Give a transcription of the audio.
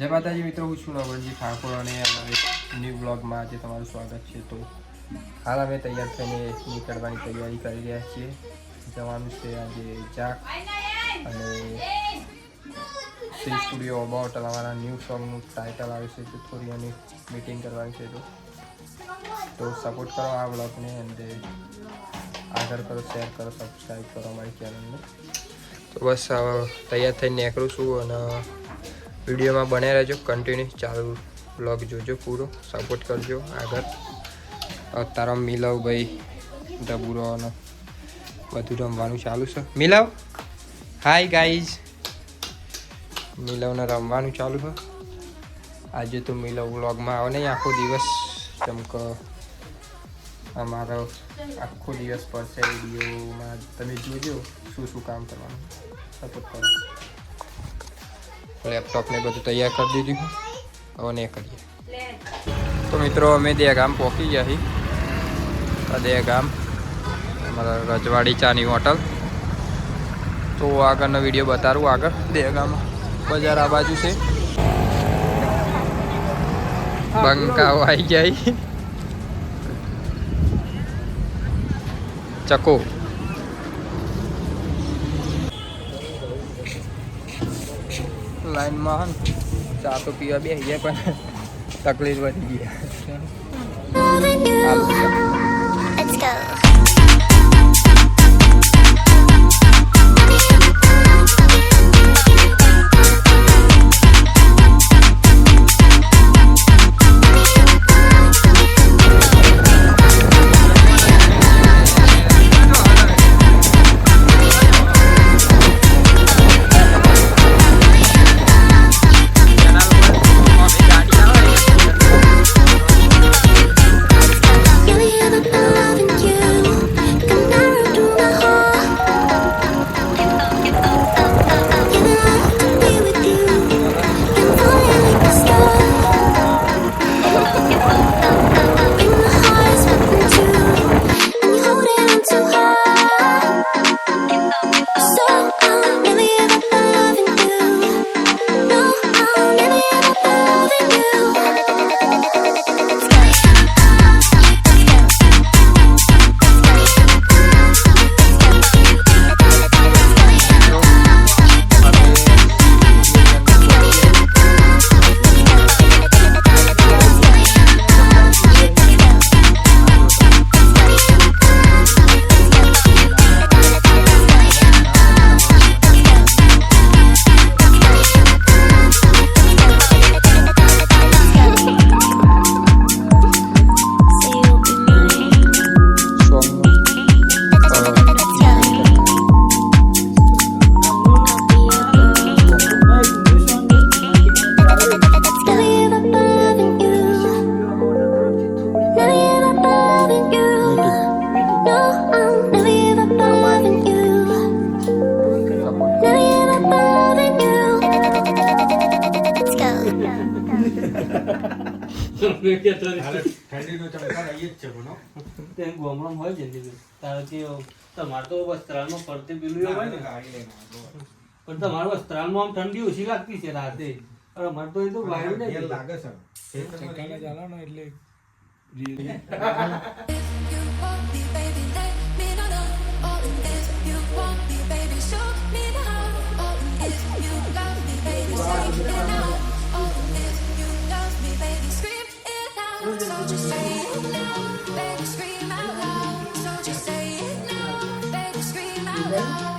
જય માતાજી મિત્રો, હું છું નવરજી ઠાકોર અને અમારા ન્યૂ બ્લોગમાં આજે તમારું સ્વાગત છે. તો હાલ અમે તૈયાર થઈને નીકળવાની તૈયારી કરી રહ્યા છીએ. જવાનું છે આજે જાક અને શ્રી સ્ટુડિયો અબાઉટ અમારા ન્યૂ સોંગનું ટાઇટલ આવે છે, તો થોડી અમે મીટિંગ કરવાની છે. તો સપોર્ટ કરો આ બ્લોગને અને આગળ કરો, શેર કરો, સબસ્ક્રાઈબ કરો અમારી ચેનલને. તો બસ તૈયાર થઈને નીકળું છું અને વિડીયોમાં બન્યા રહેજો, કન્ટિન્યુ ચાલુ બ્લોગ જોજો, પૂરો સપોર્ટ કરજો. આગળ તારા મિલવભાઈ ડબુરો અને બધું રમવાનું ચાલુ છે. મિલવ હાય ગાઈઝ, મિલવને રમવાનું ચાલુ છે. આજે તો મિલવ વ્લોગમાં આવે નહીં આખો દિવસ, કેમ કે અમારો આખો દિવસ પડશે વિડીયોમાં. તમે જોજો શું શું કામ કરવાનું, સપોર્ટ કરો. લેપટોપને બધું તૈયાર કરી દીધું, હવે ને કરીએ. તો મિત્રો અમે દહેગામ પહોંચી ગયા છીએ. દહેગામ અમારા રજવાડી ચાની હોટલ. તો આગળનો વિડીયો બતાવું. આગળ દહેગામ બજાર આ બાજુ છે. બંકાઓ આવી જાય, ચકો લાઈનમાં ચા તો પીવા બેસી ગયા, પણ તકલીફ વધી ગયા. તમારે તો વસ્ત્રાલમાં ફરતે પેલું હોય ને, પણ તમારે વસ્ત્રાલમાં આમ ઠંડી ઓછી લાગતી છે રાતે. અમારે તો એ તો વાયુ નહીં લાગે છે So just say it now, baby, scream out loud. So just say it now, baby, scream out loud.